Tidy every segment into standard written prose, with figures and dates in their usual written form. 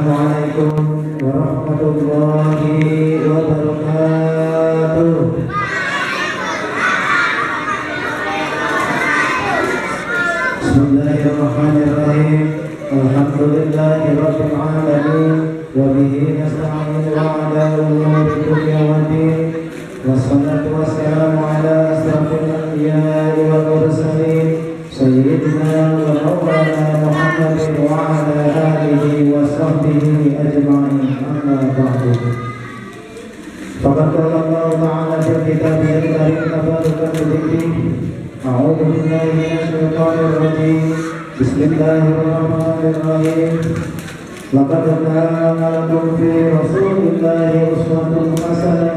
Assalamualaikum warahmatullahi wabarakatuh. Bismillahirrahmanirrahim. Alhamdulillahirabbil alamin wa bihi nasta'inu ala umuri dunya waddin. Wassalatu wassalamu ala asrafil anbiya'i wal mursalin sayyidina wa maulana Muhammadin wa ala alihi wa sahbihi ajma'in. Amma ba'du. Faqad qala Allah ta'ala fil kitabil karim tabaraka bidzikrihi. A'udzu billahi minasy syaithanir rajim. Bismillahirrahmanirrahim. Laqad kana lakum fi Rasulillahi uswatun hasanah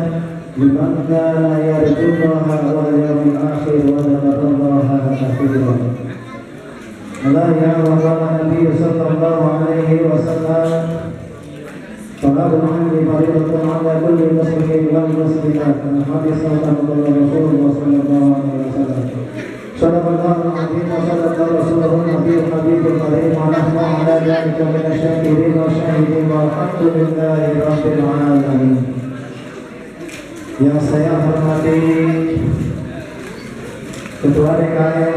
liman kana yarjullaha wal yawmil akhir wa dzakarallaha katsiran. Allah ya Rabbana Nabi sallallahu alaihi wasallam. Sallallahu alaihi wa ala kulli muslimin wal muslimat. Hadis Rasulullah sallallahu alaihi wasallam. Sadaqallahu al-azim wa sadaqa Rasulullah Nabiyul Habibul Karim wa nahnu ala dzalika minasyakirin wa syahidin walhamdulillahi rabbil alamin. Yang saya hormati Ketua DKM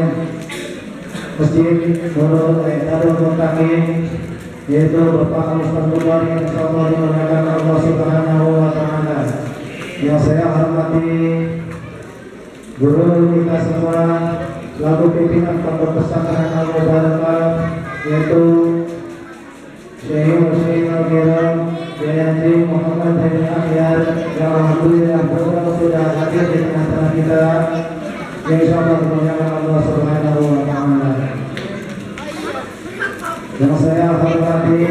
Masjid Nurul Darul Muttaqin, yaitu Bapak Ustaz Bukhari yang insyaallah dimuliakan Allah Subhanahu wa taala. Yang saya hormati guru kita semua, lalu pimpinan pondok pesantren Al-Mubarakah, yaitu Syekh Muslim Al-Kiram Haji Muhammad bin Ahyar, yang alhamdulillah beliau sudah hadir di tengah-tengah kita, yang insyaallah dimuliakan Allah Subhanahu wa taala. Yang saya hormati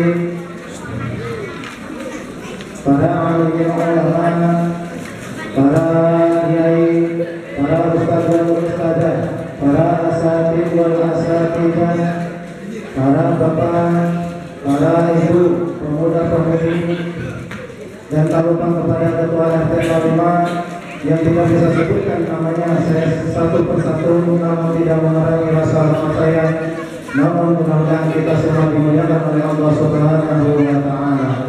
para alim ulama, para kiai, para ustaz dan ustazah, para asatidz wal asatidzah, para bapak, para ibu, pemuda-pemudi, dan tak lupa kepada ketua RT 05 yang tidak bisa sebutkan namanya saya satu persatu, namun tidak mengurangi rasa hormat saya. Namun mudah-mudahan kita semua dimuliakan oleh Allah Subhanahu wa taala.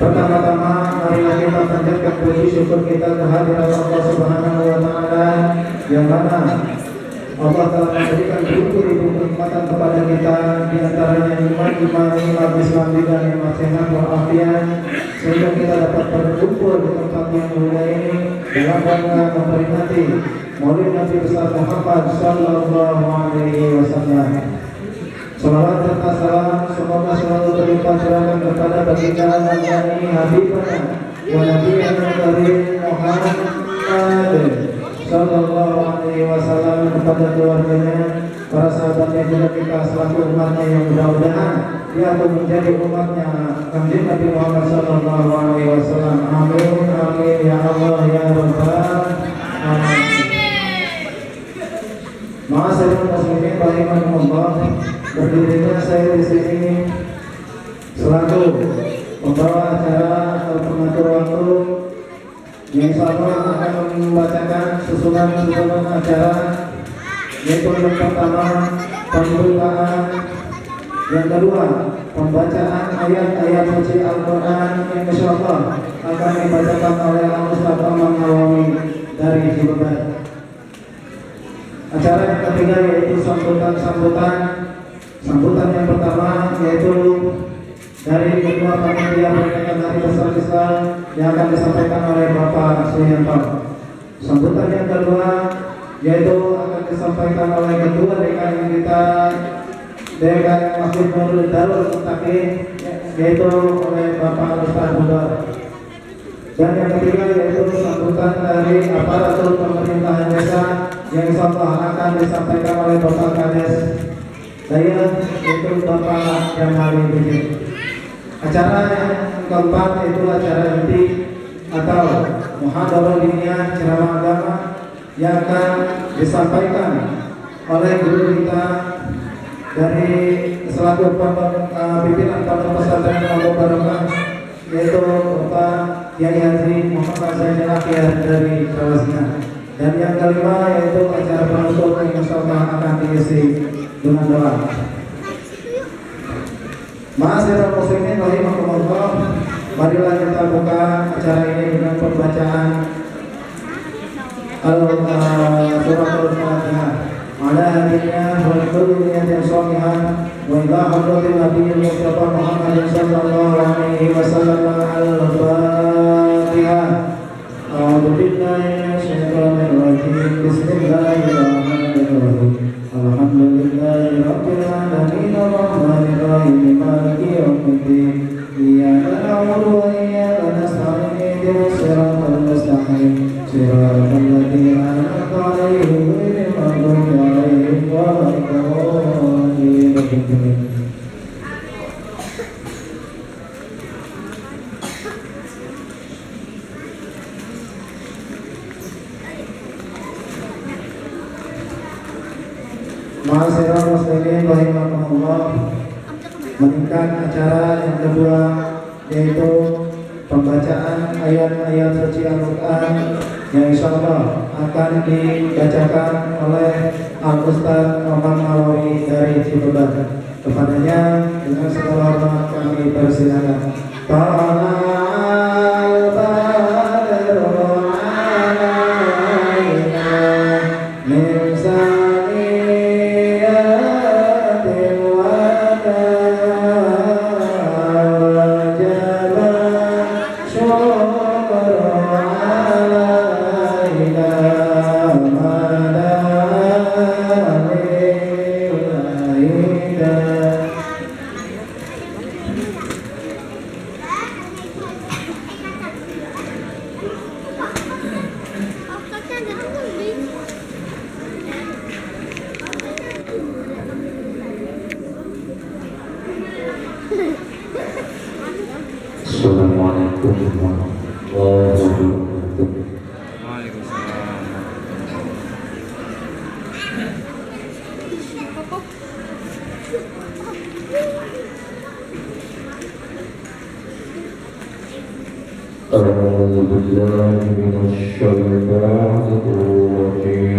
Pertama-tama marilah kita panjatkan puji syukur kita kehadirat Allah Subhanahu wa taala, yang mana Allah telah memberikan ribu-ribu kenikmatan kepada kita, di antaranya nikmat Islam dan nikmat sehat walafiat, sehingga kita dapat berkumpul di tempat yang mulia ini dalam rangka memperingati Maulid Nabi besar Muhammad sallallahu alaihi wasallam. Salawat serta salam semoga selalu terlimpah curahkan kepada baginda Nabi Habibana wa Nabiyana Karim Muhammad sallallahu alaihi wasallam, kepada keluarganya, para sahabatnya, juga kita selaku umatnya, yang mudah-mudahan dia pun menjadi umatnya Kanjeng Nabi Muhammad sallallahu alaihi wasallam. Amin amin ya Allah ya Rabbal alamin. Ma'asyiral muslimin rahimakumullah, berdirinya saya di sini selaku pembawa acara atau pengatur waktu yang insyaallah akan membacakan susunan acara, yaitu yang pertama pembukaan, yang kedua pembacaan ayat-ayat suci Al-Quran yang insyaallah akan dibacakan oleh Al-Ustaz Amang Nawawi dari Jilbab. Acara yang ketiga yaitu sambutan yang pertama yaitu dari Ketua Panitia Peringatan Hari Besar Islam yang akan disampaikan oleh Bapak Suyanto. Sambutan yang kedua yaitu akan disampaikan oleh Ketua DKM kita, DKM Masjid Nurul Darul Muttaqin, yaitu oleh Bapak Ustaz Bukhari. Dan yang ketiga yaitu sambutan dari aparatur pemerintahan desa yang insyaallah akan disampaikan oleh Bapak Kades saya, yaitu Bapak Jamali Bidin. Acara yang keempat yaitu acara inti atau muhadarah diniyah, ceramah agama, yang akan disampaikan oleh guru kita dari selaku pimpinan pondok pesantren Al-Mubarakah, yaitu Bapak Kiai Haji Muhammad Zainal Akhir dari Sulawesi. Dan yang kelima yaitu acara penutup yang insyaallah akan diisi dengan doa. Ma'asyiral muslimin rahimakumullah, marilah kita buka acara ini dengan pembacaan surah Al-Fatihah. Ala hadiyah wa kulli niyatin shalihah wa ila hadratin nabiyil mustafa Muhammadin sallallahu alaihi wasallam. Al-Fatihah. A'udzu billahi minasyaitonir rajim. Bismillahirrahmanirrahim. Alhamdulillahi rabbil alamin arrahmanir rahim maliki yaumiddin. Iyyaka na'budu wa iyyaka nasta'in ihdinas siratal mustaqim siratal ladzina an'amta 'alaihim ghairil maghdubi 'alaihim waladdallin. Ma'asyiral muslimin rahimakumullah, meningkat acara yang kedua yaitu pembacaan ayat-ayat suci Al-Quran yang insyaallah akan dibacakan oleh Al-Ustaz Muhammad Nawawi dari Ciputat. Kepadanya dengan segala hormat kami persilakan. Assalamualaikum warahmatullahi wabarakatuh. A'udzu billahi minasy syaithanir rajim.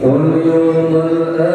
واليوم الآخر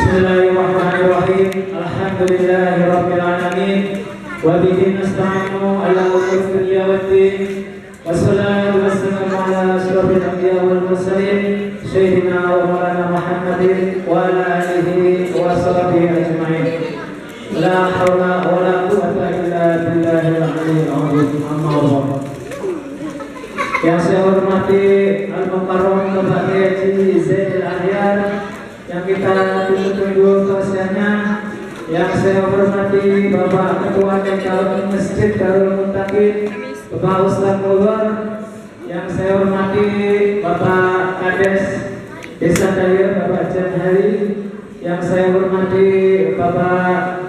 Bismillahirrahmanirrahim. Alhamdulillahirabbil alamin. Wa bihi nasta'inu ala umuri dunya waddin. Wassalatu wassalamu ala asyrofil anbiya wal mursalin sayyidina wa maulana Muhammadin wa ala alihi wa sahbihi ajma'in. La haula wa la quwwata illa billahil aliyyil azim. Amma ba'd. Yang saya hormati Al-Mukarram Bapak Haji Zainul Ahyar yang kita tunggu kesaksiannya, yang saya hormati Bapak Ketua DKM Masjid Darul Muttaqin Bapak Ustaz Mulwar, yang saya hormati Bapak Kades Desa Daya Bapak Jan Hari, yang saya hormati Bapak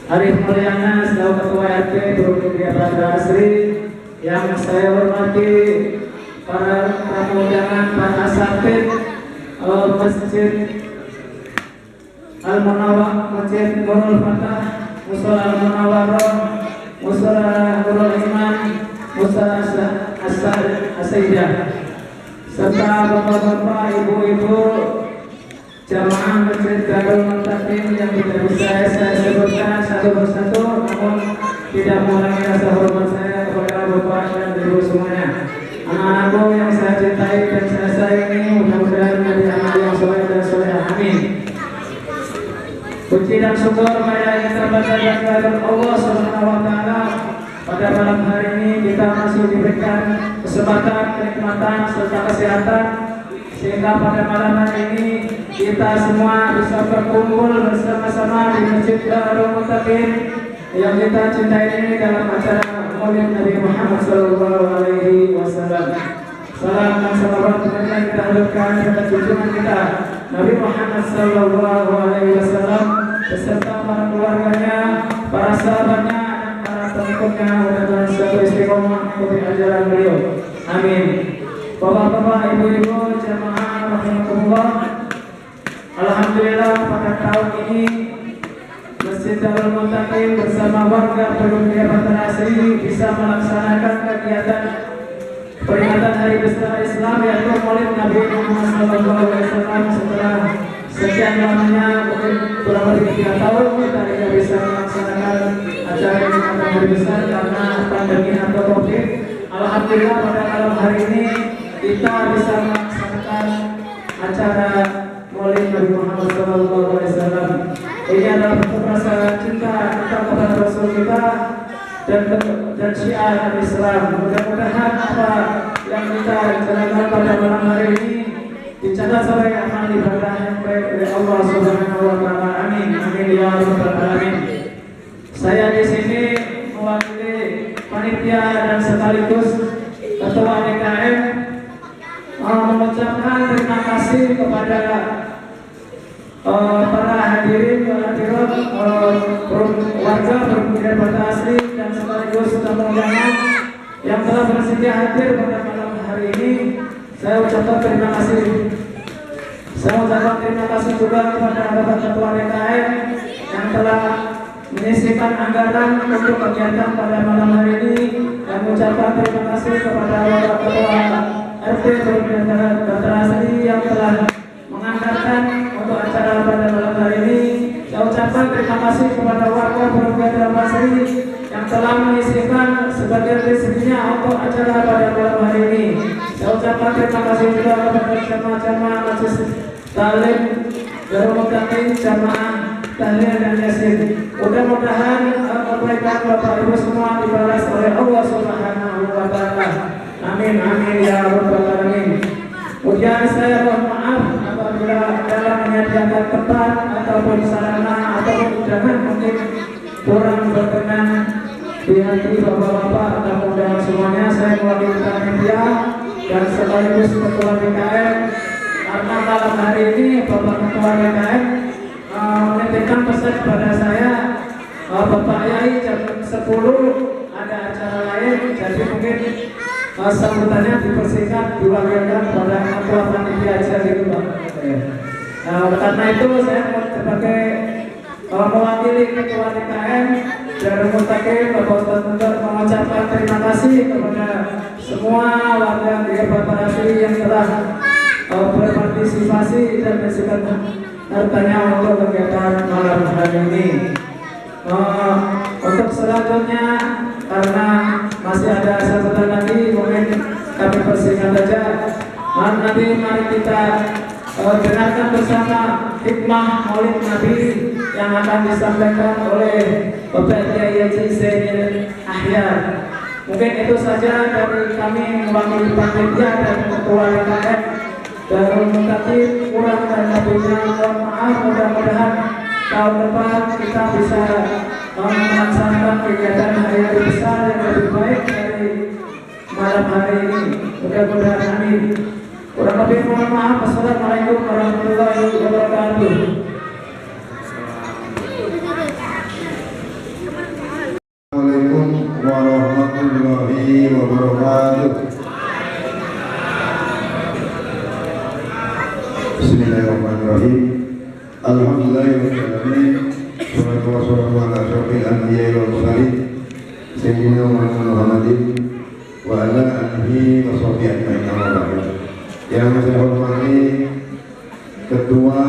Arif Mulyana selaku Ketua RT Provinsi Badra Asri, yang saya hormati para tamu undangan, para asatid Masjid Al-Munawwarah, Masjid Nurul Fatah, Mushola Al-Munawwarah, Mushola Nurul Iman, Mushola As-Sayyidah, serta bapak-bapak, ibu-ibu jamaah Masjid Darul Muttaqin yang tidak bisa saya sebutkan satu persatu, namun tidak mengurangi rasa hormat saya kepada bapak dan ibu semuanya. Anak-anakku yang saya cintai dan saya sayangi, mudah-mudahan menjadi anak yang soleh dan soleha. Amin. Puji dan syukur marilah kita panjatkan Allah Subhanahu wa taala. Pada malam hari ini kita masih diberikan kesempatan, kenikmatan serta kesehatan, sehingga pada malam hari ini kita semua bisa berkumpul bersama-sama di Masjid Darul Muttaqin yang kita cintai ini dalam acara Maulid Nabi Muhammad SAW. Salam dan salawat kita haturkan kepada junjungan kita Nabi Muhammad SAW beserta para keluarganya, para sahabatnya, dan para pengikutnya, mudah-mudahan selalu istiqomah mengikuti ajaran beliau. Amin. Bapak-bapak, ibu-ibu, jamaah rahimakumullah. Alhamdulillah pada tahun ini Masjid Darul Muttaqin bersama warga penduduk Badra Asri bisa melaksanakan kegiatan peringatan Hari Besar Islam yaitu Maulid Nabi Muhammad SAW. Setelah sekian lamanya, mungkin kurang lebih 3 tahun kita tidak bisa melaksanakan acara peringatan Hari Besar karena pandemi atau COVID. Alhamdulillah pada malam hari ini kita bisa melaksanakan acara Maulid Nabi Muhammad SAW. Ini adalah bentuk rasa cinta kita dan syiar Islam. Mudah-mudahan apa yang kita jalankan pada malam hari ini dicatat sebagai amal ibadah yang baik oleh Allah Subhanahu wa taala. Amin. Amin ya rabbal alamin. Saya di sini mewakili panitia dan sekaligus ketua DKM mengucapkan terima kasih kepada para hadirin warga berkemudian pada asli dan sekaligus tamu undangan yang telah bersedia hadir pada malam hari ini. Saya ucapkan terima kasih. Saya ucapkan terima kasih juga kepada Bapak Ketua DKM yang telah menyisihkan anggaran untuk kegiatan pada malam hari ini, dan ucapkan terima kasih kepada Bapak Ketua RT Berkemudian Dr. Asli yang telah menganggarkan untuk acara pada malam hari ini. Saya ucapkan terima kasih kepada warga Berkemudian Asli yang telah menyisihkan sebagian rezekinya untuk acara pada malam hari ini. Saya ucapkan terima kasih juga kepada jamaah-jamaah Majelis Taklim Darul Muttaqin, jamaah Tahlil dan Yasin. Mudah-mudahan kebaikan Bapak Ibu semua dibalas oleh Allah Subhanahu wa taala. Amin amin ya rabbal alamin. Kemudian saya mohon maaf apabila dalam menyediakan tempat ataupun sarana ataupun undangan mungkin kurang berkenan di hati bapak-bapak dan undangan semuanya. Saya mewakili panitia dan sekaligus ketua DKM, karena malam hari ini Bapak Ketua DKM menitipkan pesan kepada saya, Bapak Yai jam 10 ada acara lain, jadi mungkin sambutannya dipersingkat, diwakilkan kepada ketua panitia aja gitu Pak. Karena itu saya sebagai mewakili ketua DKM Darul Muttaqin Bapak Ustadz Muntar mengucapkan terima kasih kepada semua warga di Bapak Asli yang telah berpartisipasi dan menyisikan hartanya untuk kegiatan malam hari ini. Untuk selanjutnya, karena masih ada sambutan lagi, mungkin kami persingkat saja. Nanti mari kita dengarkan bersama hikmah Maulid Nabi yang akan disampaikan oleh Bapak Kiai Haji Zainil Ahyar. Mungkin itu saja dari kami mewakili panitia dan ketua DKM Darul Muttaqin. Kurang dan lebihnya mohon maaf. Mudah-mudahan tahun depan kita bisa melaksanakan kegiatan hari besar yang lebih baik dari malam hari ini. Mudah-mudahan amin. Kurang lebih mohon maaf. Assalamualaikum warahmatullahi wabarakatuh. Assalamualaikum warahmatullahi wabarakatuh. Bismillahirrahmanirrahim. Alhamdulillahirrahmanirrahim. Wassalatu wassalamu ala asyrofil anbiya'i wal mursalin Sayyidina Muhammadin wa ala alihi wa sahbihi ajma'in. Amma ba'du. Yang saya hormati Ketua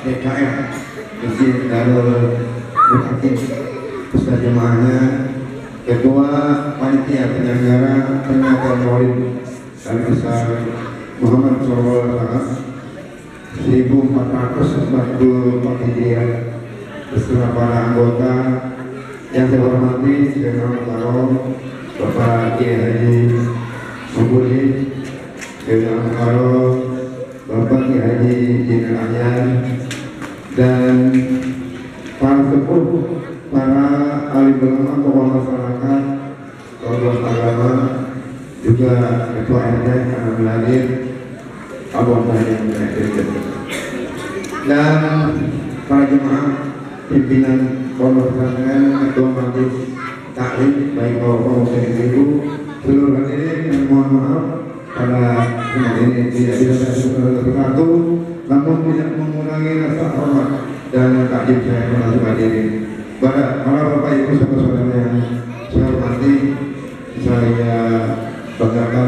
DKM Masjid Darul Muttaqin beserta jemaahnya, Ketua Panitia Penyelenggara Peringatan Maulid Nabi besar Muhammad SAW 1444 Hijriah beserta para anggota yang saya hormati, Saudara Karom, Bapak Kiai Haji Mubudin, Saudara Karom, Bapak Kiai Haji Zainil Ahyar, dan para sepuh, para alim ulama, tokoh masyarakat, tokoh agama, juga ketua RT karena belajar abang yang berhasil, dan para jemaah, pimpinan pondok pesantren, ketua majelis taklim, baik bapak dan ibu, seluruh hadirin, dan mohon maaf pada semua ini tidak bisa satu, namun tidak mengurangi rasa hormat dan takjub saya kepada hadirin. Para bapak ibu saudara yang saya hormati, saya banggakan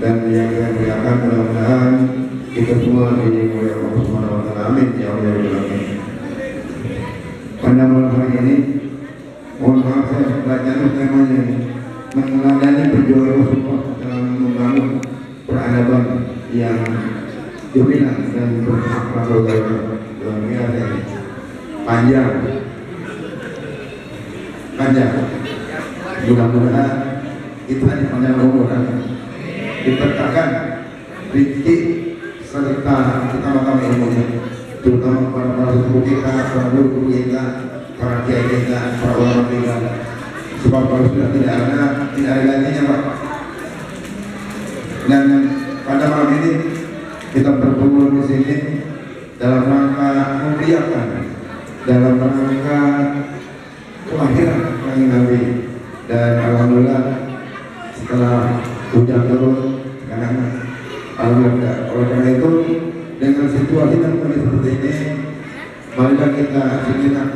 dan yang saya muliakan, mudah-mudahan kita semua dimuliakan oleh Allah Subhanahu wa taala. Amin ya Allah ya Rabbi. Pada malam hari ini, mohon maaf saya belajar temanya meneladani perjuangan Rasulullah dalam membangun peradaban yang dominan dan berakhlak luar biasa panjang. saja. Mudah-mudahan kita dipanjang umur, diberkahkan rezeki serta utama-utama ilmunya, terutama para suku kita, para guru kita, para kiai kita, para ulama kita. Sebab kalau sudah tidak ada gantinya, Pak. Dan pada malam ini kita berkumpul di sini dalam rangka memuliakan, dalam rangka kelahiran Kanjeng Nabi. Dan alhamdulillah setelah hujan turun sekarang alhamdulillah. Oleh karena itu dengan situasi dan kondisi seperti ini, marilah kita sejenak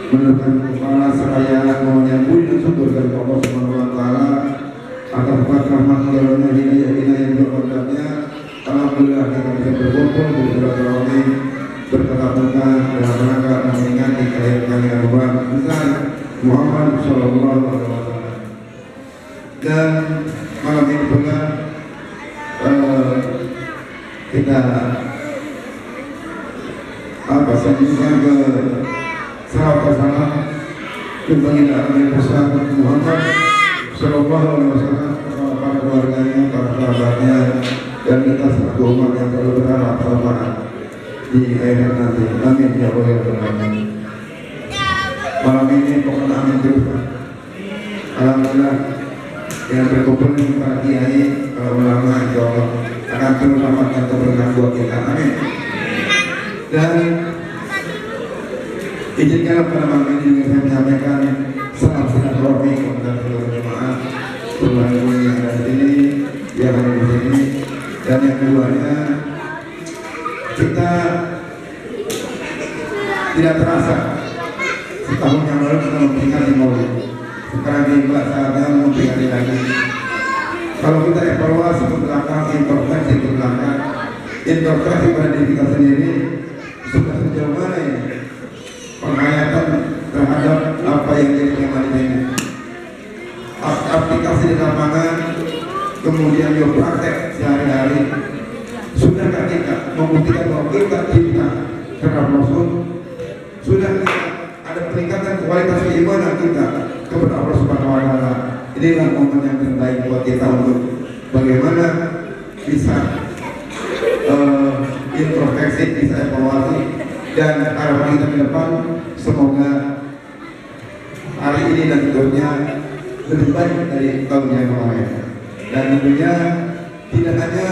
menundukkan kepala seraya menyambut dan syukur dari Allah Subhanahu wa taala atas rahmat karunia hidayah yang berkatnya. Alhamdulillah kita bisa berkumpul bersilaturahmi bertatap muka dalam rangka memperingati kelahiran Nabi besar Muhammad Sallallahu Alaihi Wasallam. Dan malam ini pula kita selanjutnya ke sahabat salam ke baginda Nabi besar Muhammad Sallallahu Alaihi Wasallam, para keluarganya, para sahabatnya, dan kita sebagai umat yang selalu berharap selamat di akhirat nanti. Amin ya Allah ya Rabbi. Malam ini pokoknya amin terus. Alhamdulillah yang berkumpul ini para kiai, para ulama, insya Allah akan terus mendapatkan keberkahan buat kita. Amin. Dan izinkanlah pada malam ini juga saya menyampaikan salam silaturahmi kepada seluruh jemaah, seluruh yang ada di sini, yang ada di sini. Dan yang keduanya, kita tidak terasa setahun yang lalu kita memperingati Maulid. Sekarang ini saatnya memperingati lagi. Kalau kita evaluasi ke belakang, introspeksi ke belakang, introspeksi pada diri kita sendiri, sudah sejauh mana ini penghayatan terhadap apa yang jadi tema ini, aplikasi di lapangan, kemudian juga praktek sehari-hari. Sudahkah kita membuktikan bahwa kita cinta terhadap Rasul? Sudah ada peningkatan kualitas keimanan kita kepada Allah Subhanahu Wa Taala? Inilah momen yang terbaik buat kita untuk bagaimana bisa introspeksi, bisa evaluasi, dan harapan kita ke depan semoga hari ini dan seterusnya lebih baik dari tahun yang kemarin. Dan tentunya tidak hanya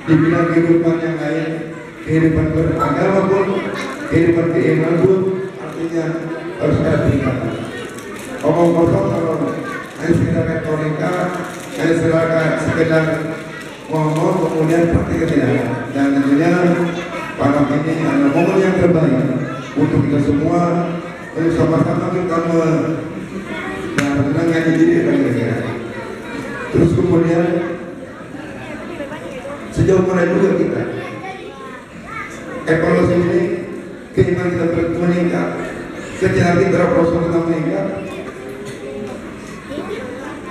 di bidang kehidupan yang lain, kehidupan beragama pun, kehidupan keimanan pun, artinya harus ada peningkatan. Omong kosong kalau hanya sekedar retorika, hanya sekedar ngomong kemudian praktik tidak ada. Dan tentunya pada ini adalah momen yang terbaik untuk kita semua untuk sama-sama kita menenangkan diri dan negara. Terus kemudian sejauh mana juga kita evaluasi ini, keimanan kita meningkat, kecintaan kita terhadap Rasul kita meningkat.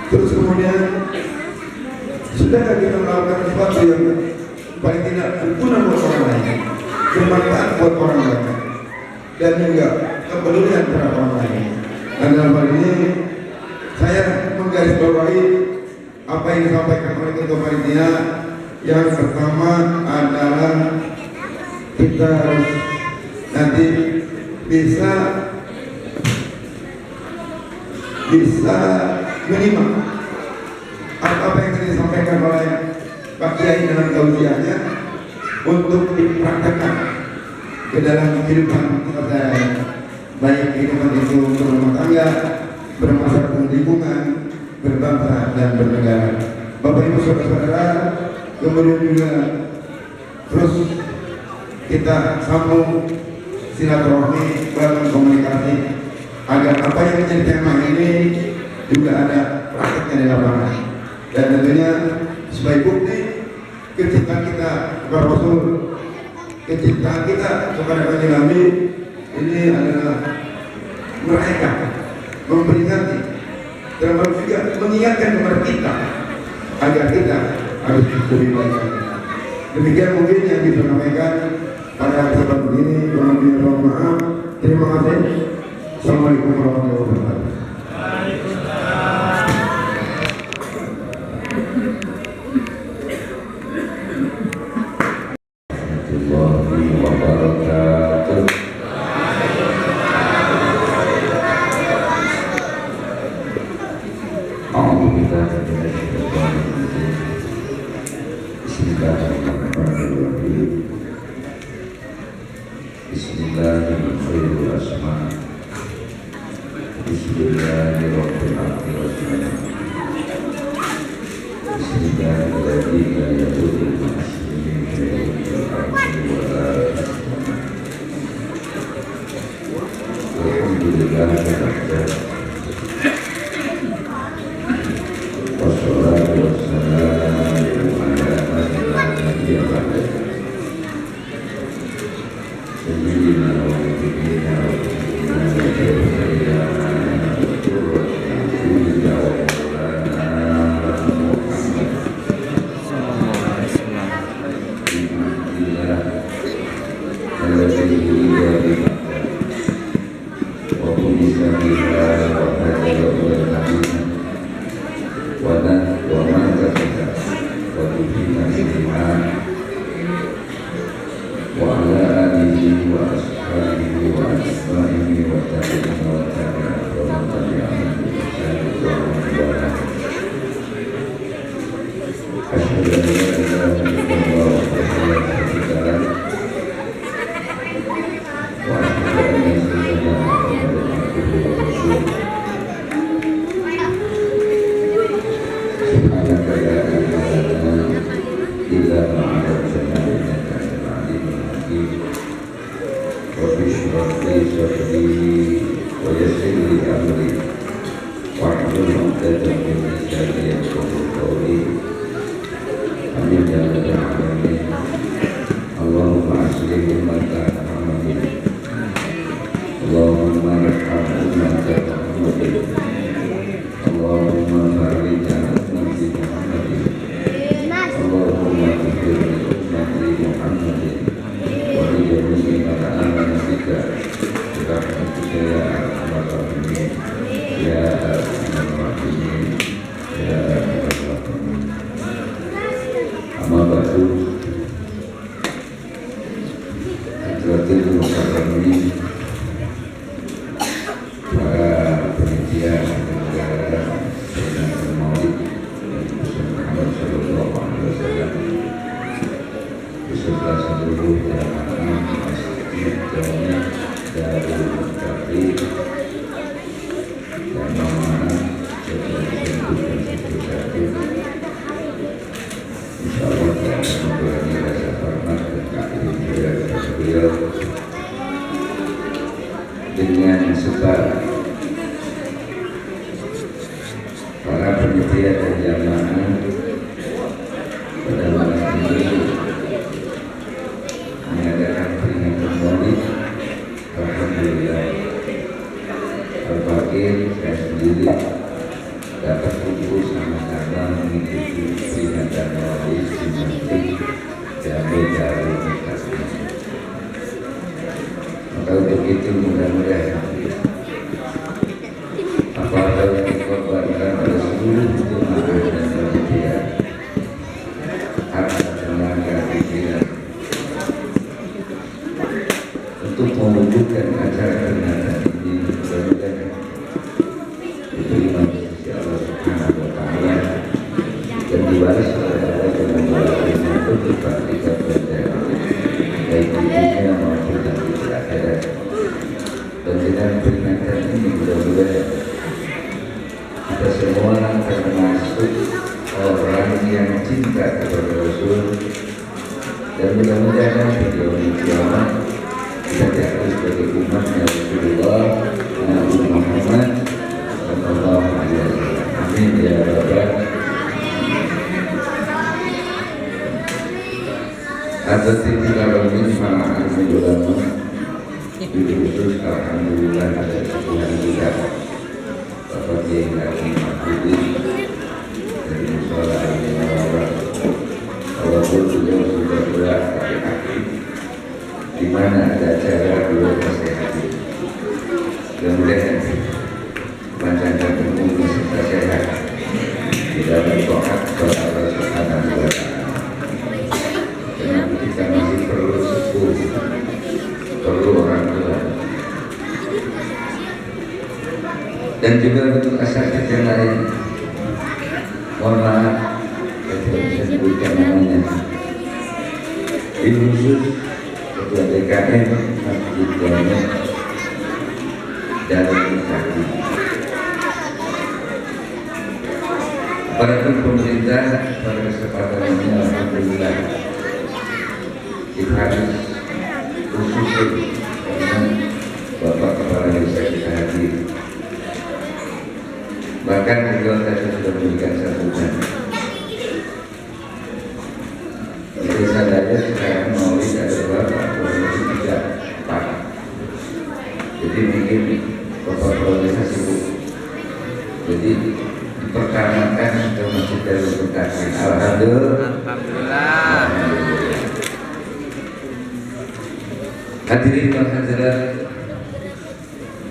Terus kemudian sudahkah kita melakukan sesuatu yang paling tidak berguna buat orang lain, bermanfaat buat orang lain, dan juga kepedulian terhadap orang lain. Dan dalam hal ini saya menggarisbawahi apa yang disampaikan oleh ketua panitia. Yang pertama adalah kita harus nanti bisa menyimak apa yang tadi disampaikan oleh Pak Kiai dalam tausiahnya untuk dipraktekkan ke dalam kehidupan kita sehari-hari, baik kehidupan itu berumah tangga, bermasyarakat, lingkungan, berbangsa dan bernegara. Bapak Ibu saudara-saudara, kemudian juga terus kita sambung silaturahmi, bangun komunikasi agar apa yang menjadi tema ini juga ada prakteknya di lapangan. Dan tentunya sebagai bukti kecintaan kita kepada Rasul, kecintaan kita kepada Kanjeng Nabi, ini adalah mereka memperingati termasuk juga mengingatkan kepada kita agar kita harus lebih baik lagi. Demikian mungkin yang bisa sampaikan pada kesempatan ini. Mohon maaf. Terima kasih. Assalamualaikum warahmatullahi wabarakatuh. Warahmatullahi wabarakatuh. Bismillahirrahmanirrahim. Bismillahirrahmanirrahim. Bismillahirrahmanirrahim. Dengan sebab para panitia dan jamaah pada malam ini mengadakan peringatan Maulid. Alhamdulillah, Al-Fakir saya sendiri dapat kumpul sama-sama mengikuti peringatan Maulid di Masjid Jami Darul Mutaqin. Maka untuk itu mudah-mudahan apa yang dikorbankan oleh seluruh jemaah dan panitia, harta tenaga pikiran untuk mewujudkan acara peringatan ini, mudah-mudahan diterima di sisi Allah Subhanahu wa Ta'ala dan dibalas oleh Allah dengan balasnya untuk kita berjaya baik di dunia maupun di akhirat. Dan dengan peringatan ini mudah-mudahan kita semua termasuk orang yang cinta kepada Rasul, dan mudah-mudahan beliau kiamat kita diakui sebagai umatnya Rasulullah Nabi Muhammad Sallallahu Alaihi Wasallam. Amin ya Rabbal. Atas tindakan ini para ahli ulama, khusus alhamdulillah ada sebuah kita Bapak Kiai Haji Mahfudin dari Musola ini orang walaupun beliau sudah berat tapi aktif di mana ada acara beliau pasti hadir. Mudah-mudahan panjangkan umur serta sehat tidak berdoa kepada Allah Subhanahu wa Ta'ala. Karena kita masih perlu sepuh, perlu orang tua, dan juga untuk asal yang lain. Mohon maaf, saya tidak bisa sebutkan namanya. Di khusus Ketua DKM Masjid Jami Darul Kaki. Pada pemerintah pada kesempatan ini alhamdulillah kita harus khusus karena Bapak Kepala Desa kita hadir. Bahkan beliau tadi sudah memberikan sambutan. Di desa Daya sekarang maulid ada berapa? Tidak Pak. Jadi mungkin Bapak Kepala Desa sibuk. Jadi diperkenalkan untuk masjid Darul Kaki. Alhamdulillah. Hadirin dan hadirat,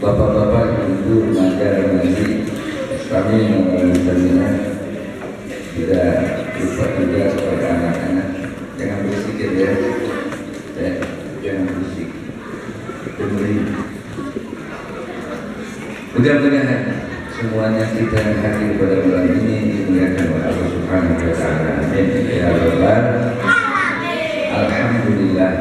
bapak-bapak, ibu, remaja, remaja, kami mengucapkan tidak lupa juga kepada anak-anak, jangan berisik ya, jangan berisik. Mudah-mudahan semuanya kita yang hadir pada malam ini dimuliakan oleh Allah Subhanahu wa Ta'ala. Amin ya rabbal alamin. Alhamdulillah.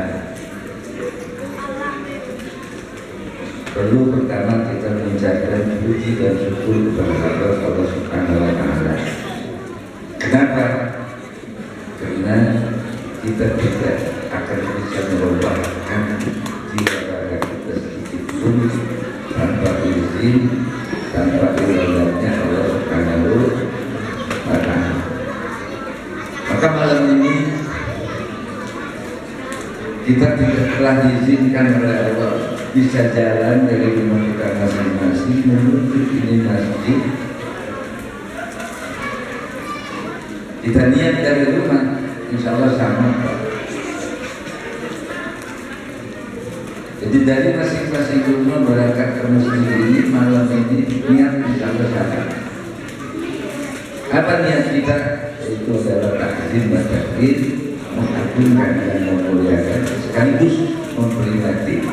Perlu pertama kita mengucapkan puji dan syukur kepada Allah Subhanahu wa Ta'ala. Kenapa? Karena kita tidak akan bisa merubahkan jika raga kita sedikit pun tanpa izin, tanpa iradahnya Allah Subhanahu wa Ta'ala. Maka malam ini kita tidak telah diizinkan oleh Allah bisa jalan dari rumah kita masing-masing menuju ini masjid. Kita niat dari rumah, insya Allah sama. Jadi dari masing-masing rumah berangkat ke masjid ini malam ini niat insya Allah sama. Apa niat kita? Itu adalah takzim wa takbir, mengagungkan dan memuliakan sekaligus memperingati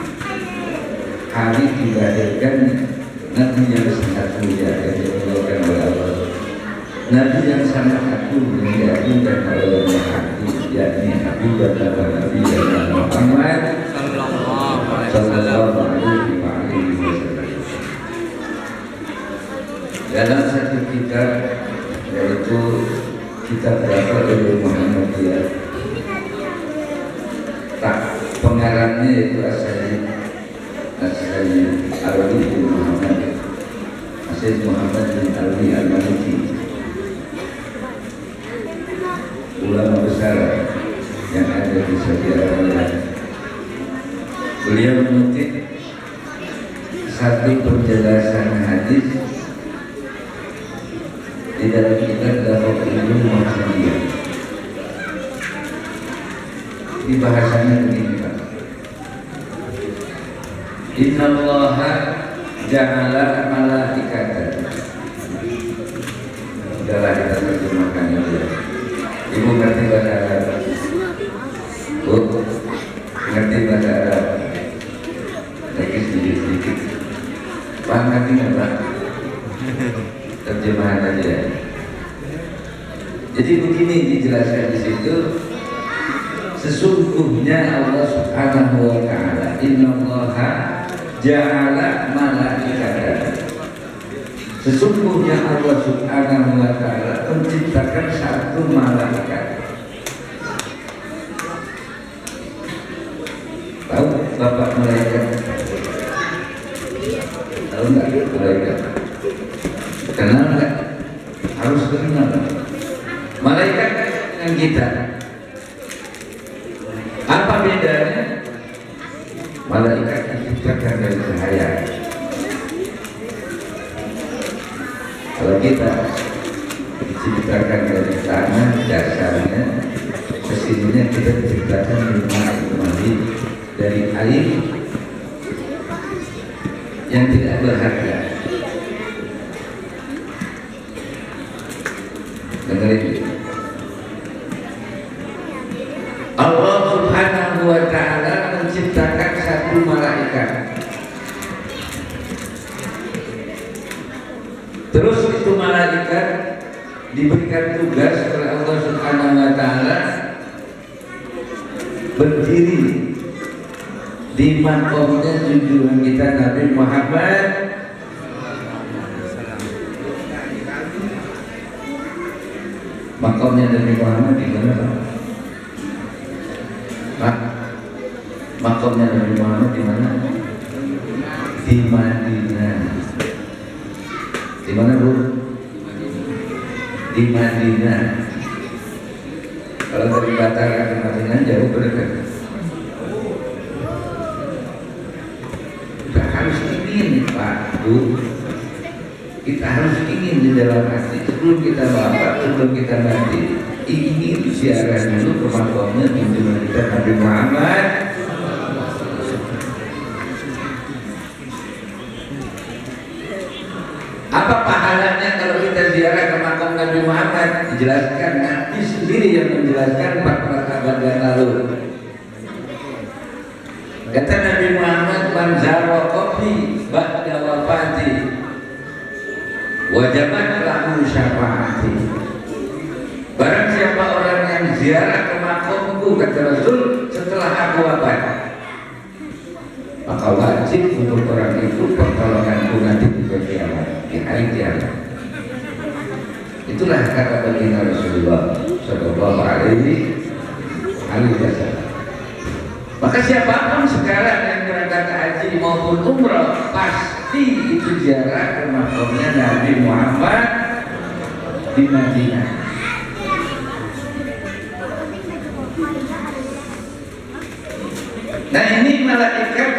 hari dilahirkan Nabi yang sangat mulia yang dimuliakan oleh Allah, Nabi yang sangat agung yang diagungkan oleh Allah, yakni Habibullah Nabi Muhammad sallallahu alaihi wasallam. Dalam satu kitab yaitu kitab berapa dari Muhammadiyah, tak pengarangnya itu asalnya Alwi bin Muhammad, Asyid Muhammad bin Alwi al-Maliki, ulama besar yang ada di Saudi Arabia. Beliau mengutip satu penjelasan hadis di dalam kitab Darul Muhammadiyah. Di bahasanya begini Pak. Inna Allaha ja'ala malaikatan. Udahlah kita terjemahkan itu. Ibu ngerti bahasa Arab? Bu, ngerti bahasa Arab? Lagi sedikit-sedikit. Paham ngerti nggak Pak? Terjemahan aja. Jadi begini dijelaskan di situ. Sesungguhnya Allah Subhanahu wa Ta'ala, Inna Allaha ja'ala malaikatan. Sesungguhnya Allah Subhanahu wa Ta'ala menciptakan satu malaikat. Tahu Bapak malaikat? Tahu nggak malaikat? Kenal nggak? Harus kenal. Malaikat dengan kita. Apa bedanya? Malaikat diciptakan dari cahaya. Kalau kita diciptakan dari tanah dasarnya, kesininya kita diciptakan dari mandi, dari air yang tidak berharga. Dengerin. Allah Subhanahu wa ta'ala menciptakan satu malaikat. Terus itu malaikat diberikan tugas oleh Allah Subhanahu wa ta'ala berdiri di makomnya junjungan kita Nabi Muhammad makomnya Nabi Muhammad di mana Pak? Makomnya Nabi Muhammad di mana? Di Madinah. Di mana Bu? Di Madinah. Kalau dari Batara ke Madinah jauh berdekat. Kita harus ingin Pak Bu. Kita harus ingin di dalam hati sebelum kita wafat, sebelum kita mati, ingin ziarah dulu ke makamnya junjungan kita Nabi Muhammad. Apa pahalanya kalau kita ziarah ke makam Nabi Muhammad? Dijelaskan Nabi sendiri yang menjelaskan 400 abad yang lalu. Kata Nabi Muhammad, "Man zara qabri ba'da wafati wajabat lahu syafaati." Barang siapa orang yang ziarah ke makamku, kata Rasul, setelah aku wafat, maka wajib untuk orang itu pertolonganku nanti di kiamat, di hari kiamat. Itulah kata baginda Rasulullah Shallallahu Alaihi Wasallam. Maka siapapun sekarang yang berangkat haji maupun umrah pasti itu ziarah ke makamnya Nabi Muhammad di Madinah. Nah, ini malaikat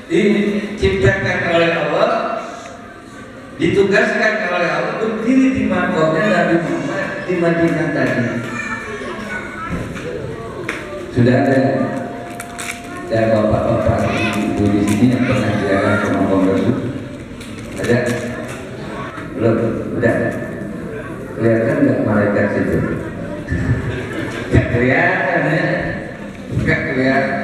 diciptakan oleh Allah, ditugaskan oleh Allah berdiri di makamnya Nabi Muhammad di Madinah tadi. Sudah ada bapak-bapak ibu di sini yang pernah ziarah ke makam Rasul? Ada? Belum? Udah? Kelihatan nggak malaikat situ? Nggak kelihatan ya? Nggak kelihatan.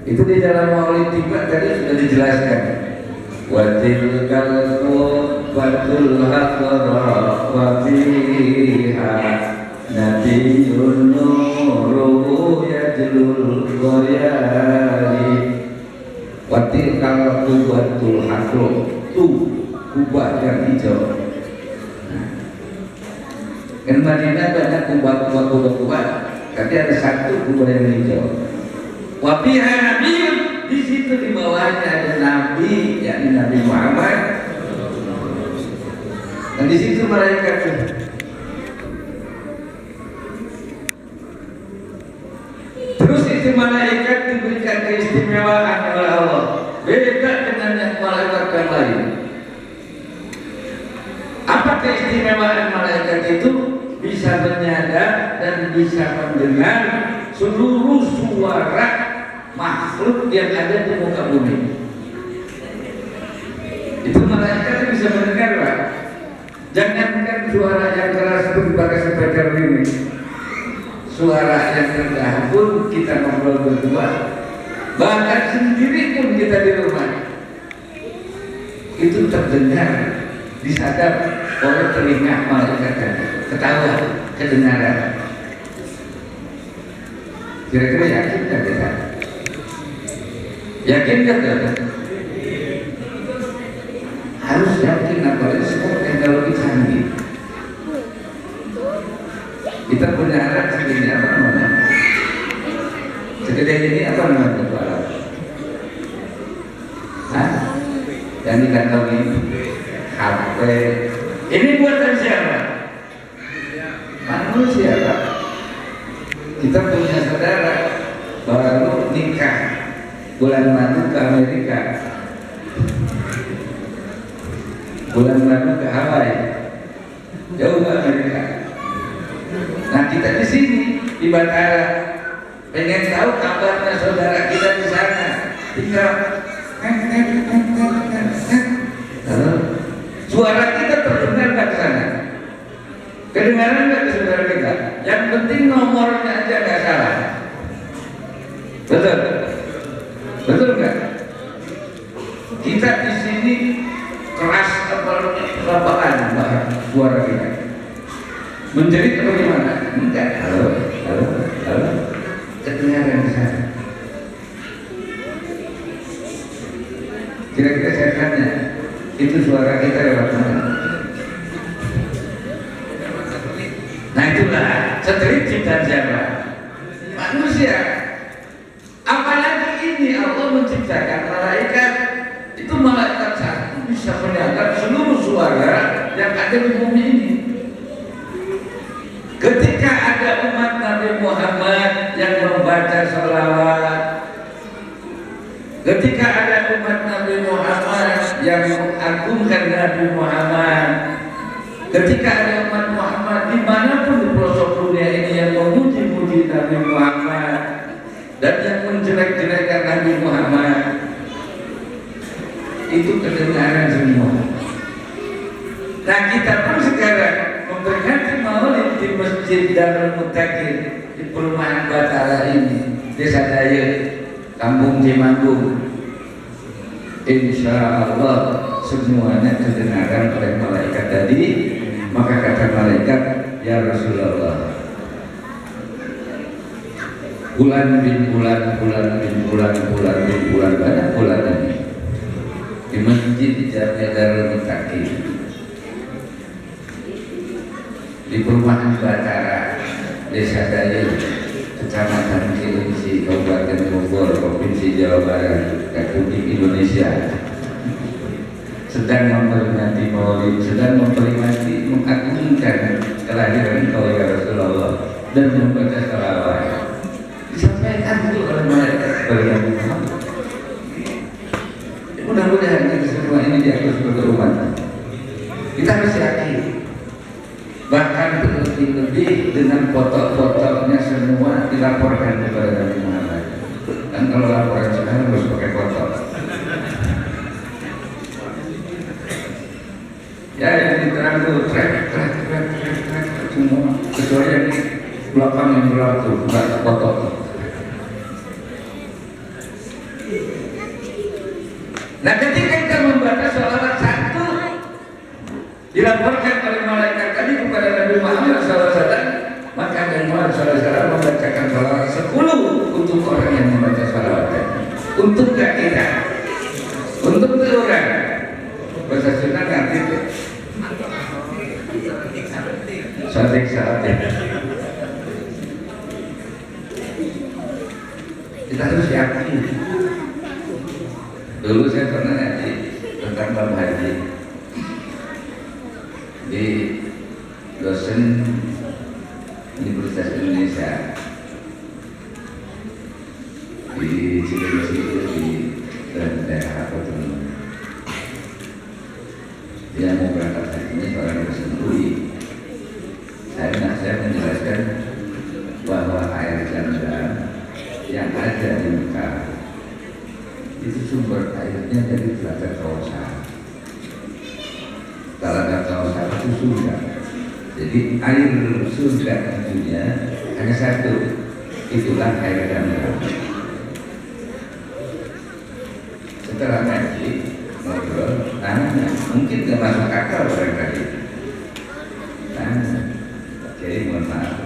Itu di dalam Maulid Tiba tadi sudah dijelaskan. Wa tilkal qutbatul haqra wa fiha nabiyyun nuru yajlul qaryari. Wa tilkal qutbatul haqra, tu kubah yang hijau. Kan Madinah banyak kubah, tapi ada satu kubah yang hijau. Wafiha Nabi, di situ di bawahnya ada Nabi, yakni Nabi Muhammad. Dan di situ malaikat. Terus itu malaikat diberikan keistimewaan oleh Allah, beda dengan yang malaikat yang lain. Apa keistimewaan malaikat itu? Bisa menyadap dan bisa mendengar seluruh suara makhluk yang ada di muka bumi. Itu malaikat bisa mendengar, Pak. Jangankan suara yang keras pun pakai speaker ini, suara yang rendah pun kita ngobrol berdua, bahkan sendiri pun kita di rumah, itu terdengar, disadap oleh telinga malaikat tadi. Ketawa, kedengaran. Kira-kira yakin nggak kita? Yakin nggak? Harus yakin, apalagi sekarang teknologi canggih. Kita punya alat segini apa namanya? Segede ini apa namanya kepala? Hah? Yang dikantongi HP. Ini buatan siapa? Manusia, Pak. Kita punya saudara baru nikah bulan lalu ke Amerika, bulan lalu ke Hawaii, jauh ke Amerika. Nah, kita di sini di Batara pengen tahu kabarnya saudara kita di sana. tinggal suara kita terdengar ke sana. Kedengaran nggak ke saudara kita? Yang penting nomornya aja nggak salah. Betul? Betul nggak? Kita di sini keras apaan suara kita? Menjerit bagaimana? Enggak. Halo. Kedengaran di sana. Kira-kira saya tanya, itu suara kita lewat mana? Nah itulah satelit ciptaan siapa? Manusia. Apalagi ini Allah menciptakan malaikat. Itu malaikat satu bisa mendengar seluruh suara yang ada di bumi ini. Ketika ada umat Nabi Muhammad yang membaca sholawat, ketika ada umat Nabi Muhammad yang mengagungkan Nabi Muhammad, ketika ada umat Muhammad dimanapun di pelosok dunia ini yang memuji-muji Nabi Muhammad dan yang menjelek-jelekkan Nabi Muhammad, itu kedengaran semua. Nah kita pun sekarang memperingati Maulid di Masjid Darul Muttaqin di perumahan Batara ini, Desa Daya, Kampung Cimanggung. Insya Allah semuanya kedengaran oleh malaikat tadi. Maka kata malaikat, ya Rasulullah, bulan bin bulan banyak bulan ini di Masjid Darul Muttaqin di perumahan Batara, Desa Daya, Kecamatan Cilengsi, Kabupaten Bogor, Provinsi Jawa Barat, Republik Indonesia, sedang memperingati Maulid, sedang memperingati mengagungkan kelahiran Engkau ya Rasulullah dan membaca sholawat. Disampaikan itu oleh malaikat kepada Nabi Muhammad. Mudah-mudahan kita semua ini diatur sebagai umat. Kita harus yakin. Bahkan lebih dengan foto-fotonya semua dilaporkan kepada Nabi Muhammad. Dan kalau laporan sekarang harus pakai foto. Ya yang diterang itu trek semua. Kecuali yang di belakang yang berlaku nggak foto. Nah ketika kita membaca sholawat satu dilaporkan oleh malaikat tadi kepada Nabi Muhammad SAW, maka Nabi Muhammad SAW membacakan sholawat 10 untuk orang yang membaca sholawat. Untuk gak kita, untuk orang bahasa Sunda ngerti sadik. Kita harus yakin. Dulu saya pernah ngaji tentang bab haji di dosen Universitas Indonesia di Cilengsi itu di daerah apa tuh? Dia mau berangkat haji ini seorang dosen UI. Saya menjelaskan bahwa air Zam-Zam yang ada di Mekah itu sumber airnya dari Telaga Kausar. Telaga Kausar itu surga. Jadi air surga di dunia hanya satu, itulah air Zam-Zam. Setelah ngaji ngobrol, tanya, mungkin nggak masuk akal barangkali. Jadi mohon maaf,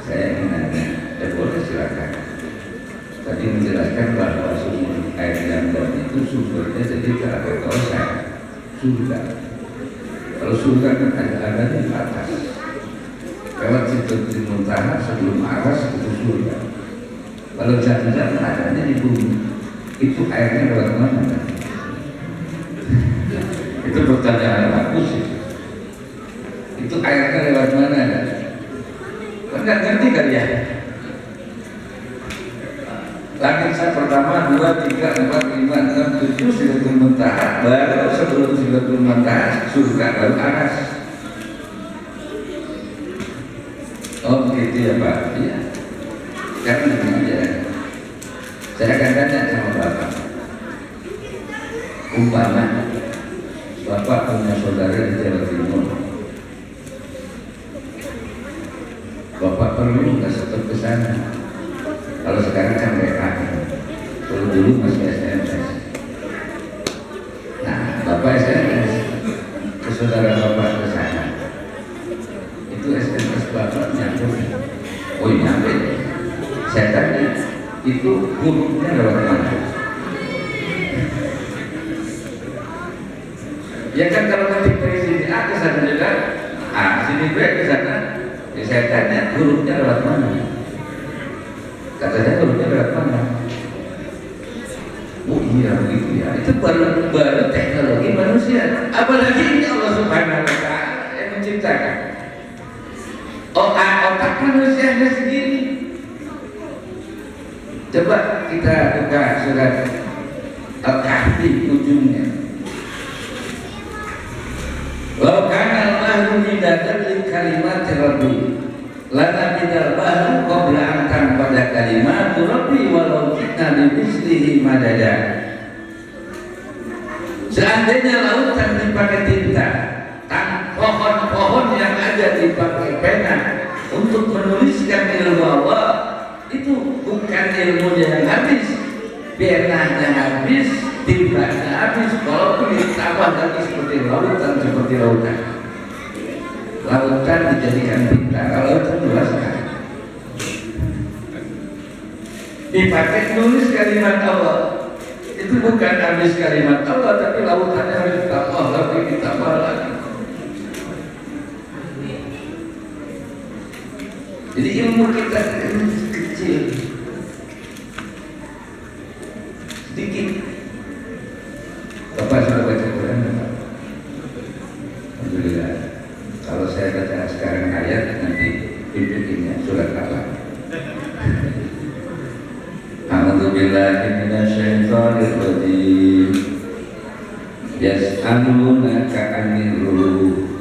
saya ingin nanya, ya boleh silakan. Tadi menjelaskan bahwa sumber air Zam-Zam itu sumbernya jadi Telaga Kausar, surga. Kalau surga kan ada di atas. Lewat Sidratul Muntaha sebelum aras itu surga. Kalau Zam-Zam adanya di bumi, itu airnya lewat mana? Itu pertanyaan aku sih. Itu airnya lewat mana? Kan nggak ngerti kan ya? Langit saya pertama 2, 3, 4, 5, 6, 7 Sidratul Muntaha, baru sebelum Sidratul Muntaha surga baru aras. Oh begitu ya Pak? Iya. Karena begini aja. Saya akan tanya sama Bapak, umpama Bapak punya saudara di Jawa Timur, Bapak perlu nggak sempat ke sana? Kalau sekarang kan WA, kalau dulu masih SMS. Nah, Bapak SMS ke saudara Bapak ke sana, itu SMS Bapak nyampe. Oh nyampe. Saya tanya, itu hurufnya lewat mana? Ya kan kalau nanti presiden A ke sana juga, A sini B ke sana, ya saya tanya hurufnya lewat mana? Katanya hurufnya lewat mana? Oh iya begitu ya. Itu baru teknologi manusia. Apalagi ini Allah Subhanahu Wa Taala yang menciptakan. Otak manusianya sendiri. Coba kita buka surat Al-Kahfi ujungnya. Wa kana Allahu midatan lil kalimati rabbi lana bidal bahru qabla an tanfada kalimatu rabbi walau kita bimislihi madada. Seandainya lautan dipakai tinta, pohon-pohon yang ada dipakai pena untuk menuliskan ilmu Allah, itu bukan ilmunya yang habis, penanya habis, tintanya habis, walaupun ditambah lagi seperti lautan. Lautan dijadikan tinta, kalau lautan luas kan dipakai nulis kalimat Allah, itu bukan habis kalimat Allah, tapi lautannya harus ditambah lagi. Jadi ilmu kita kecil, sedikit. Bapak sudah baca Quran? Alhamdulillah. Kalau saya baca sekarang ayat, nanti pimpinnya surat apa? A'udzubillahi minasyaitonir rajim. Yas'alunaka 'anil ruh.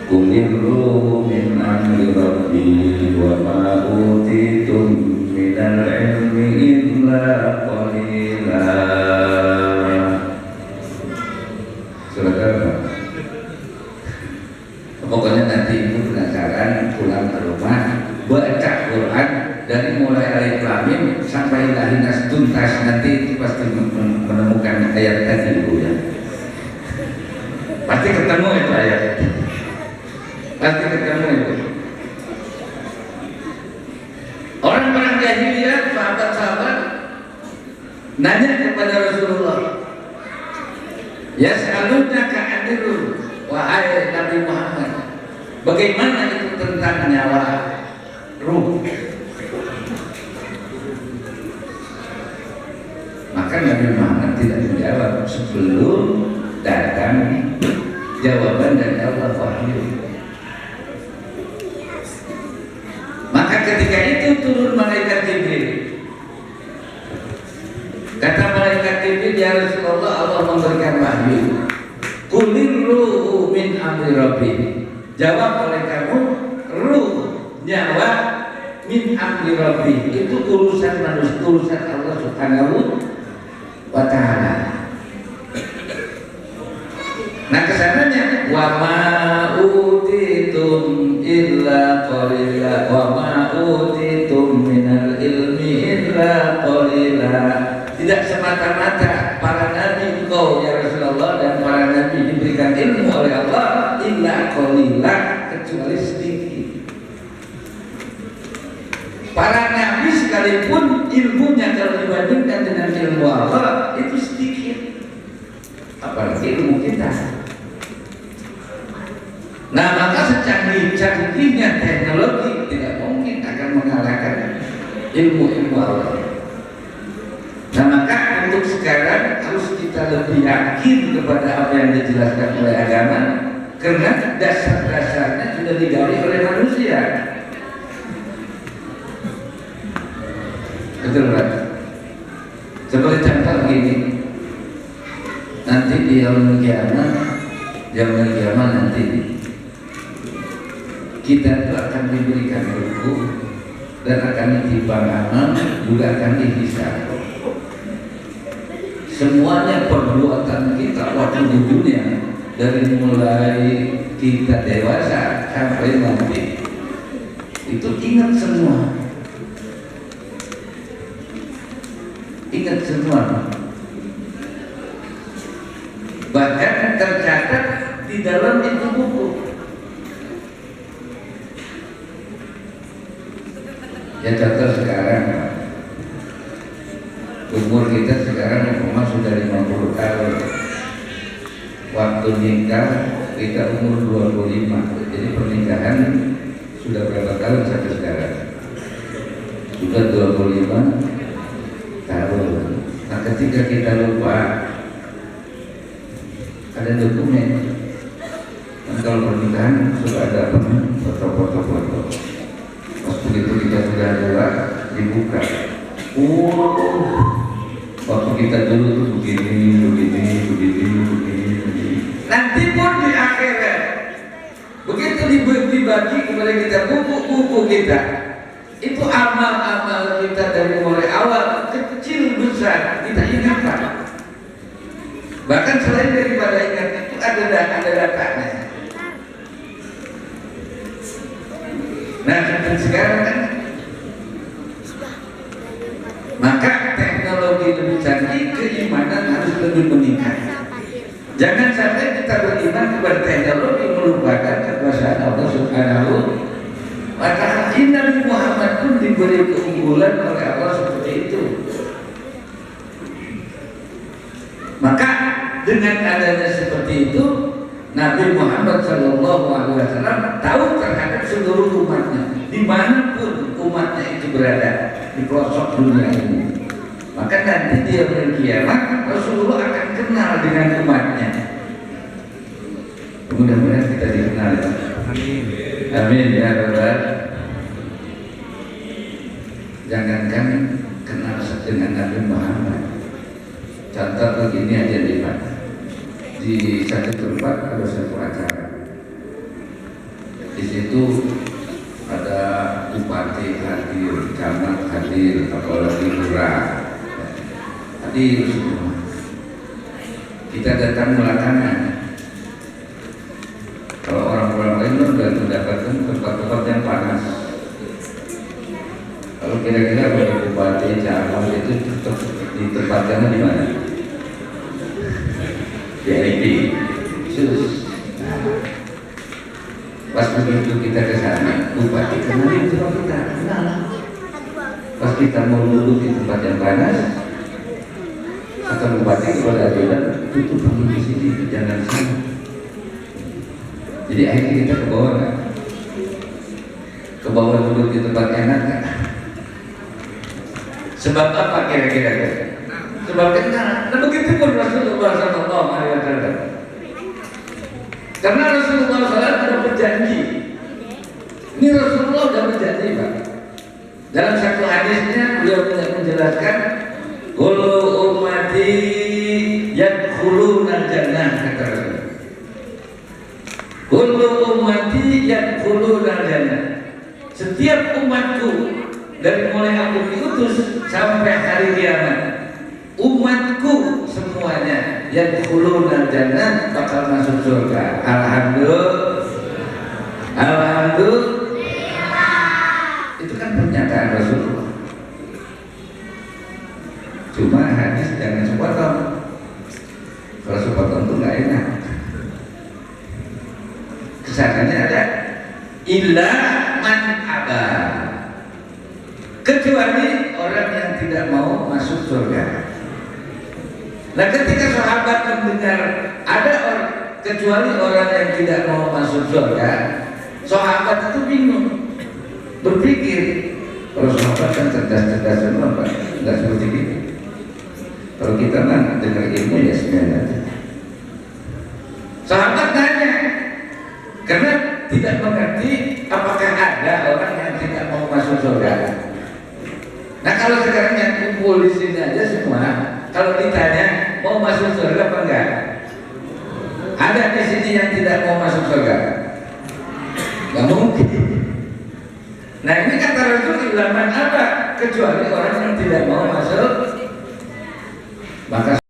Qulil ruhu min amri rabbi wa ma utitum minal ilmi illa qalila. Surat apa? Pokoknya nanti ibu penasaran, pulang ke rumah baca Quran dari mulai alif lam mim sampai nas tuntas, nanti itu pasti menemukan ayat tadi ibu ya. Pasti ketemu itu ayat. Pasti ketemu itu. Orang-orang jahiliyah, sahabat-sahabat nanya kepada Rasulullah, yas'alunaka 'anil ruh, wahai Nabi Muhammad, bagaimana itu tentang nyawa ruh? Maka Nabi Muhammad tidak menjawab sebelum datang jawaban dari Allah wahyu. Maka ketika itu turun malaikat Jibril. Kata malaikat Jibril, ya Rasulullah, Allah memberikan wahyu. Qulir ruhu min amri rabbi. Jawab oleh kamu, ruh, nyawa min amri rabbi. Itu urusan manusia, urusan Allah Subhanahu wa Ta'ala. Nah kesananya wa ma utitum illa qalila wa ma utitum minal ilmi illa qalila. Tidak semata-mata para nabi engkau ya Rasulullah dan para nabi diberikan ilmu oleh Allah illa qalila, kecuali sedikit. Para nabi sekalipun ilmunya kalau dibandingkan dengan ilmu Allah itu sedikit, apalagi ilmu kita. Nah maka secanggih-canggihnya teknologi tidak mungkin akan mengalahkan ilmu-ilmu Allah. Nah maka untuk sekarang harus kita lebih yakin kepada apa yang dijelaskan oleh agama, karena dasar-dasarnya sudah digali oleh manusia. Betul Pak? Sebagai contoh begini, nanti di yaumul kiamat nanti kita akan diberikan buku dan akan ditimbang amal, juga akan dihisab. Semuanya perbuatan kita waktu di dunia, dari mulai kita dewasa sampai nanti, itu ingat semua. Ingat semua. Bahkan tercatat di dalam itu buku. Ya contoh sekarang, umur kita sekarang sudah 50 tahun. Waktu nikah kita umur 25. Jadi pernikahan sudah berapa tahun sampai sekarang? Sudah 25 tahun. Nah ketika kita lupa, ada dokumen. Dan kalau pernikahan sudah ada foto-foto. Pas begitu kita sudah tua, dibuka. Waktu kita dulu tuh begini. Nanti pun di akhirat, begitu dibagi kepada kita buku-buku kita, itu amal-amal kita dari mulai awal kecil besar kita ingatkan. Bahkan selain daripada ingat itu ada datanya. Nah sekarang kan, maka teknologi lebih canggih, keimanan harus lebih meningkat. Jangan sampai kita beriman kepada teknologi melupakan kekuasaan Allah Subhanahu wa ta'ala. Nabi Muhammad pun diberi keunggulan oleh Allah seperti itu. Maka dengan adanya seperti itu, Nabi Muhammad SAW tahu terhadap seluruh umatnya, dimanapun umatnya itu berada di pelosok dunia ini. Maka nanti dia berkiamat, Rasulullah akan kenal dengan umatnya. Mudah-mudahan kita dikenal. Amin. Amin ya Rabbal. Jangankan kenal dengan Nabi Muhammad. Contoh begini aja di mana? Di satu tempat ada satu acara. Di situ ada bupati hadir, camat hadir, apalagi lurah hadir semua. Kita datang belakangan. Kalau orang-orang lain sudah mendapatkan tempat-tempat yang panas. Kalau kira-kira bagi bupati camat itu ditempatkan di mana? VIP. Pas begitu kita ke sana, bupati kenalin sama kita, pas kita mau duduk di tempat yang panas, kata bupati kepada dia, tutup dulu di sini, jangan sana. Jadi akhirnya kita ke bawah kan? Ke bawah duduk di tempat enak kan? Sebab apa kira-kira? Sebab kenal. Nah begitu pun Rasulullah SAW. Karena Rasulullah SAW sudah berjanji. Ini Rasulullah sudah berjanji Pak. Dalam satu hadisnya beliau menjelaskan, kullu ummati yadkhuluna jannah, kata Rasul. Kullu ummati yadkhuluna jannah. Setiap umatku dari mulai aku diutus sampai hari kiamat, umatku semuanya yadkhuluna jannah bakal masuk surga. Alhamdulillah. Itu kan pernyataan Rasulullah. Cuma hadis jangan sepotong. Kalau sepotong itu nggak enak. Kesannya ada illa man aba, kecuali orang yang tidak mau masuk surga. Nah ketika sahabat mendengar ada orang kecuali orang yang tidak mau masuk surga, sahabat itu bingung, berpikir, kalau sahabat kan cerdas-cerdas semua Pak, nggak seperti itu. Kalau kita kan dengar ilmu ya sebenarnya. Sahabat tanya, karena tidak mengerti apakah ada orang yang tidak mau masuk surga. Nah kalau sekarang yang kumpul di sini aja semua, kalau ditanya mau masuk surga apa enggak? Ada di sini yang tidak mau masuk surga? Nggak mungkin. Nah ini kata Rasul ilaman apa? Kecuali orang yang tidak mau masuk, maka